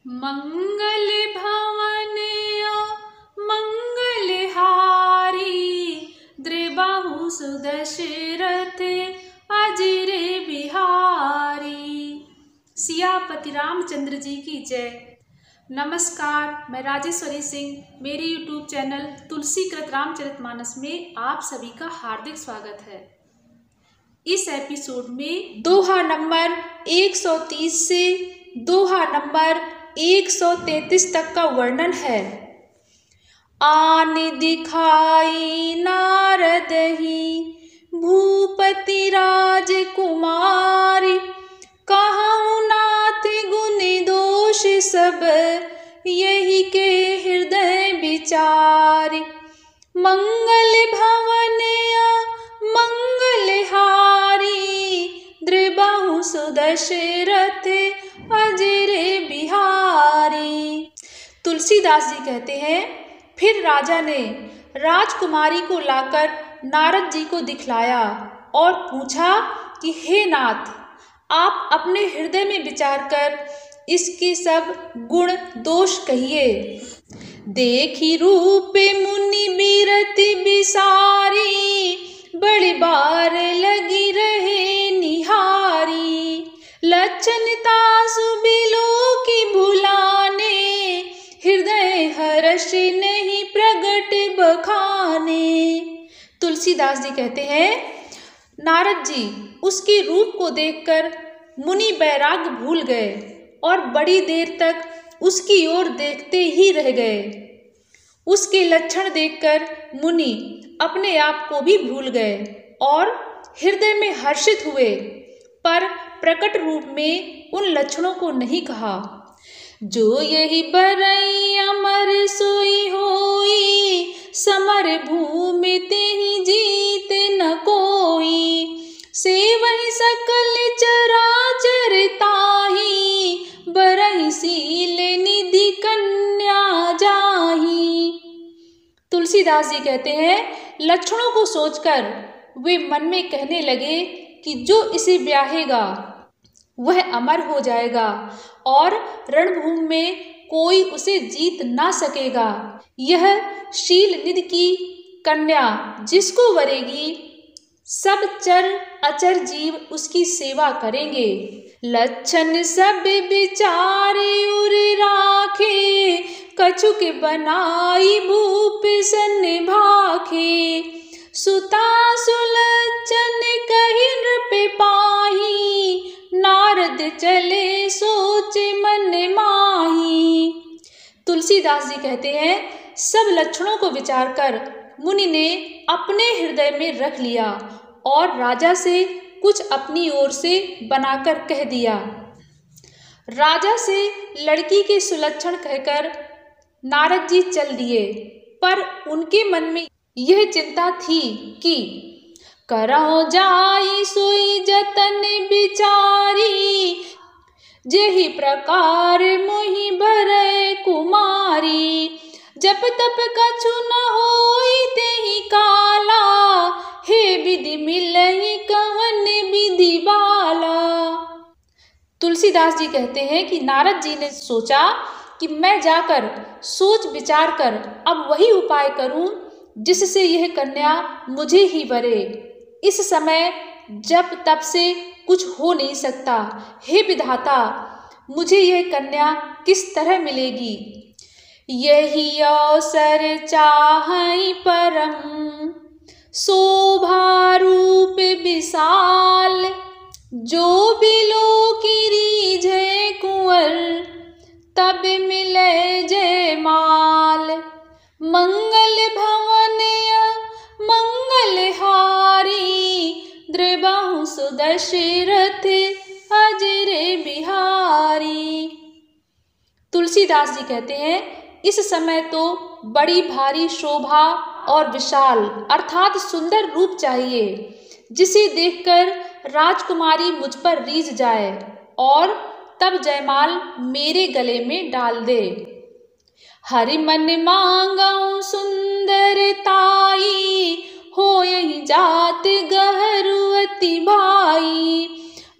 मंगल भवन मंगलहारी द्रिबाहु सुदशरथ अजिरे बिहारी। सियापति रामचंद्र जी की जय। नमस्कार, मैं राजेश्वरी सिंह। मेरे YouTube चैनल तुलसीकृत रामचरितमानस में आप सभी का हार्दिक स्वागत है। इस एपिसोड में दोहा नंबर 130 से दोहा नंबर 133 तक का वर्णन है। आन दिखाई नारद ही भूपति राजकुमारी, कहूँ नाथ गुण दोष सब यही के हृदय विचारी। मंगल भवन मंगलहारी द्रिबाहु सुदशरथ अजिरे बिहारी। तुलसीदास जी कहते हैं, फिर राजा ने राजकुमारी को लाकर नारद जी को दिखलाया और पूछा कि हे नाथ, आप अपने हृदय में विचार कर इसके सब गुण दोष कहिए। देखी रूप मुनि बिरति बिसारी, बड़ी बार लगी रहे निहारी। लक्षण तासु बिलो की भुलाने, हृदय हर्ष नहीं प्रगट बखाने। तुलसीदास जी कहते हैं, नारद जी उसके रूप को देखकर मुनि बैराग्य भूल गए और बड़ी देर तक उसकी ओर देखते ही रह गए। उसके लक्षण देखकर मुनि अपने आप को भी भूल गए और हृदय में हर्षित हुए, पर प्रकट रूप में उन लक्षणों को नहीं कहा। जो यही बरई अमर सोई होई, समर भूमि तेहि जीत न कोई। से वही सकल चराचर ताही, बरई सील निधि कन्या जाही। तुलसीदास जी कहते हैं, लक्षणों को सोचकर वे मन में कहने लगे कि जो इसे ब्याहेगा वह अमर हो जाएगा और रणभूमि में कोई उसे जीत ना सकेगा। यह शील निधि की कन्या जिसको वरेगी, सब चर अचर जीव उसकी सेवा करेंगे। लक्षण सब विचारी उर राखे, कछुक बनाई भूप सन भाखे। सुता सुलक्षण कहि नृप पाही, नारद चले सोच मन माही। तुलसीदास जी कहते हैं, सब लक्षणों को विचार कर मुनि ने अपने हृदय में रख लिया और राजा से कुछ अपनी ओर से बनाकर कह दिया। राजा से लड़की के सुलक्षण कहकर नारद जी चल दिए, पर उनके मन में यह चिंता थी कि करहु जाई सोई जतन बिचारी, जेहि प्रकार मोहि भरै कुमारी। जप तप कछु न होई तेहि काला, हे विधि मिलहि कवन विधि बाला। तुलसीदास जी कहते हैं कि नारद जी ने सोचा कि मैं जाकर सोच विचार कर अब वही उपाय करूं जिससे यह कन्या मुझे ही वरे। इस समय जप तप से कुछ हो नहीं सकता। हे विधाता, मुझे यह कन्या किस तरह मिलेगी? यही अवसर चाहै परम, शोभा रूप विशाल। जो बिलो की रीझे कुंवर, तब मिले जयमाल। मंगल भवन मंगलहारी, द्रिबाहु सुदशरथ अजिरे बिहारी। तुलसीदास जी कहते हैं, इस समय तो बड़ी भारी शोभा और विशाल अर्थात सुंदर रूप चाहिए, जिसे देखकर राजकुमारी मुझ पर रीझ जाए और तब जयमाल मेरे गले में डाल दे। हरि मन मांगऊ सुंदरताई, हो यही जात गहरू अति भाई।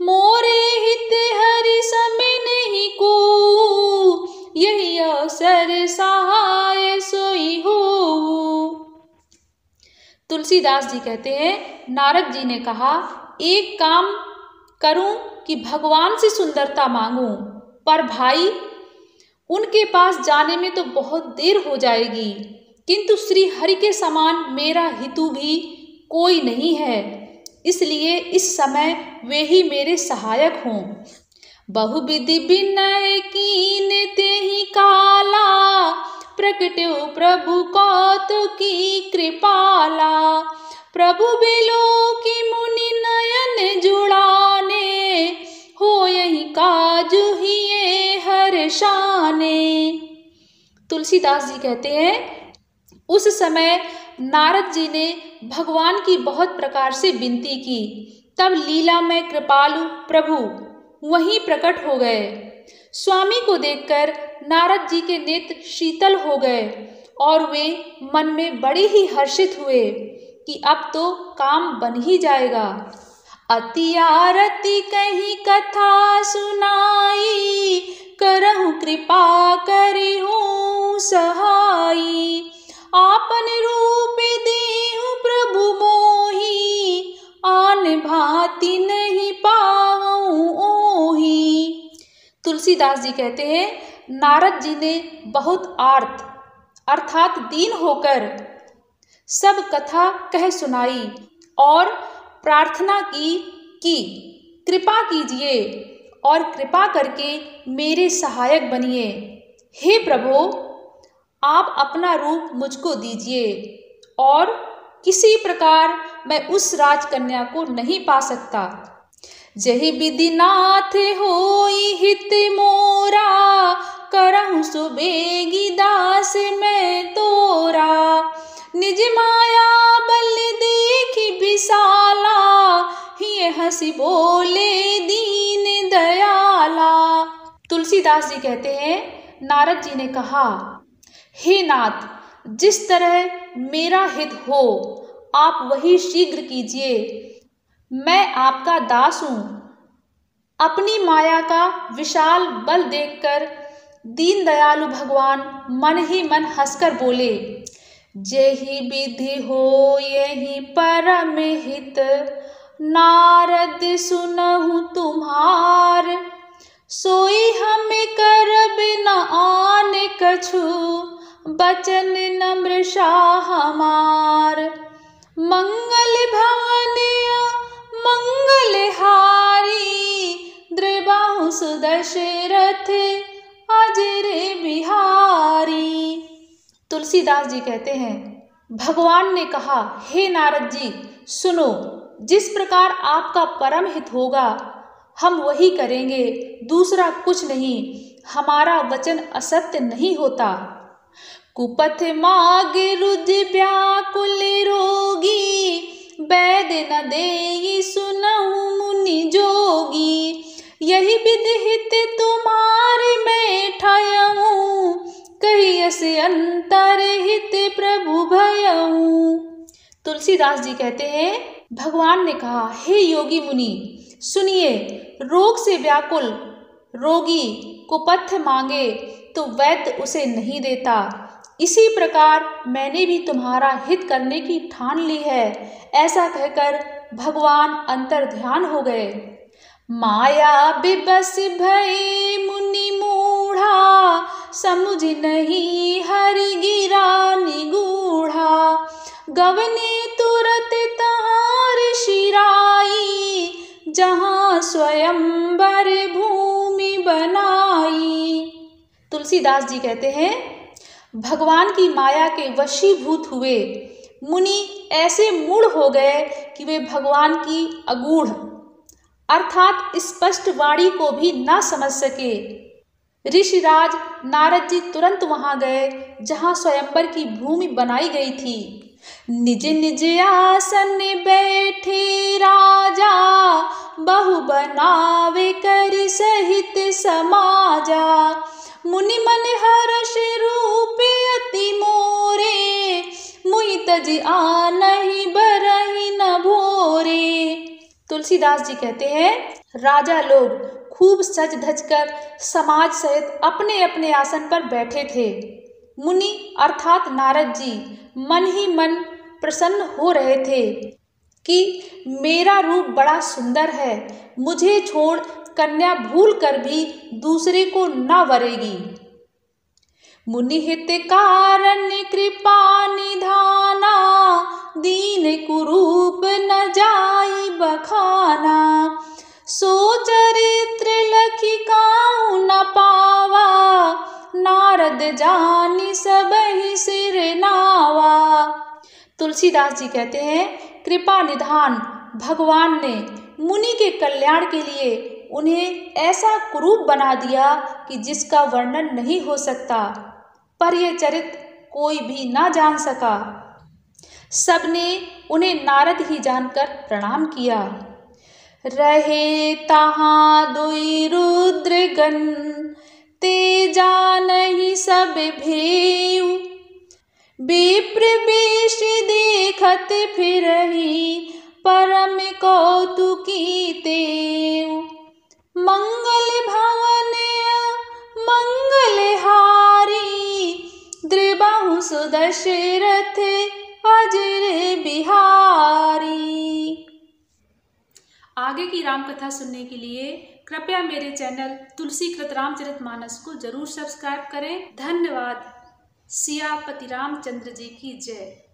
मोरे हित हरि समय नहीं को, तुलसीदास जी कहते हैं, नारद जी ने कहा, एक काम करूं कि भगवान से सुंदरता मांगूं, पर भाई उनके पास जाने में तो बहुत देर हो जाएगी, किंतु श्री हरि के समान मेरा हितु भी कोई नहीं है, इसलिए इस समय वे ही मेरे सहायक हों। बहुविधि विनय कीन तेहि काला, प्रकट्यो प्रभु कौतुकी कृपाला। प्रभु बिलोकी मुनि नयन जुड़ाने, हो यही काजु हिये हर्षाने। तुलसीदास जी कहते हैं, उस समय नारद जी ने भगवान की बहुत प्रकार से विनती की, तब लीला में कृपालु प्रभु वहीं प्रकट हो गए। स्वामी को देखकर नारद जी के नेत्र शीतल हो गए और वे मन में बड़े ही हर्षित हुए कि अब तो काम बन ही जाएगा। अति आरती कहीं कथा सुनाई, करहु कृपा करिहु सहाई। आपन रूप देहु प्रभु मोही, आन भांति नहीं पावऊं ओही। तुलसीदास जी कहते हैं, नारद जी ने बहुत आर्त अर्थात दीन होकर सब कथा कह सुनाई और प्रार्थना की कृपा कीजिए और कृपा करके मेरे सहायक बनिए। हे प्रभु, आप अपना रूप मुझको दीजिए और किसी प्रकार मैं उस राजकन्या को नहीं पा सकता। जहि विधि नाथ होई हित मोरा, करहु सुबेगी दास मैं तोरा। निज माया बल देखी विशाला, हिय हंसी बोले दीन दयाला। तुलसीदास जी कहते हैं, नारद जी ने कहा, हे नाथ, जिस तरह मेरा हित हो आप वही शीघ्र कीजिए। मैं आपका दास हूँ। अपनी माया का विशाल बल देखकर दीन दयालु भगवान मन ही मन हंसकर बोले, जेहि विधि हो यही परम हित, नारद सुनहु तुम्हार। सोई हमें करब न आन कछु, बचन नम्र शाह हमार। मंगल भवन मंगल हारी, द्रिबाहु सुदशरथ अजर बिहारी। तुलसीदास जी कहते हैं, भगवान ने कहा, हे नारद जी सुनो, जिस प्रकार आपका परम हित होगा हम वही करेंगे, दूसरा कुछ नहीं। हमारा वचन असत्य नहीं होता। कुपथ माग रुज व्याकुल रोगी, वैद न देई सुनहु मुनि जोगी। यही विधि हित तुम्हारे मैं ठायऊं, कहियस अंतर हित प्रभु भयऊं। तुलसीदास जी कहते हैं, भगवान ने कहा, हे योगी मुनि सुनिए, रोग से व्याकुल रोगी कुपथ मांगे तो वैद्य उसे नहीं देता। इसी प्रकार मैंने भी तुम्हारा हित करने की ठान ली है। ऐसा कहकर भगवान अंतर ध्यान हो गए। माया बिबस भय मुनि मूढ़ा, समुझ नहीं हरि गिरा निगूढ़ा। गवने तुरत तहार शिराई, जहाँ स्वयंवर भूमि बनाई। तुलसीदास जी कहते हैं, भगवान की माया के वशीभूत हुए मुनि ऐसे मूढ़ हो गए कि वे भगवान की अगूढ़ अर्थात स्पष्ट वाणी को भी न समझ सके। ऋषिराज नारद जी तुरंत वहां गए जहां स्वयंवर की भूमि बनाई गई थी। निज निज आसन बैठे राजा, बहु बनावे कर सहित समाजा। मुनि मन हर्ष रूप अति मोरे, मुहि तज आनहि बरहि न भोरे। तुलसीदास जी कहते हैं, राजा लोग खूब सज धज कर समाज सहित अपने अपने आसन पर बैठे थे। मुनि अर्थात नारद जी मन ही मन प्रसन्न हो रहे थे कि मेरा रूप बड़ा सुंदर है, मुझे छोड़ कन्या भूल कर भी दूसरे को न वरेगी। मुनि हित कारण कृपा निधाना, दीन कुरूप न जाई बखाना। सो चरित्र लखि काहू न पावा, नारद जानि सबहि सिर नावा। तुलसीदास जी कहते हैं, कृपा निधान भगवान ने मुनि के कल्याण के लिए उन्हें ऐसा कुरूप बना दिया कि जिसका वर्णन नहीं हो सकता, पर यह चरित्र कोई भी ना जान सका। सबने उन्हें नारद ही जानकर प्रणाम किया। रहे तहाँ दुई रुद्रगण, ते जानहि सब भेउ। विप्र वेश देखत फिरहि, परम कौतुकी तेउ। मंगल भवन मंगलहारी, द्रिबाहु सुदशरथ अजर बिहारी। आगे की राम कथा सुनने के लिए कृपया मेरे चैनल तुलसी कृत रामचरितमानस को जरूर सब्सक्राइब करें। धन्यवाद। सियापति रामचंद्र जी की जय।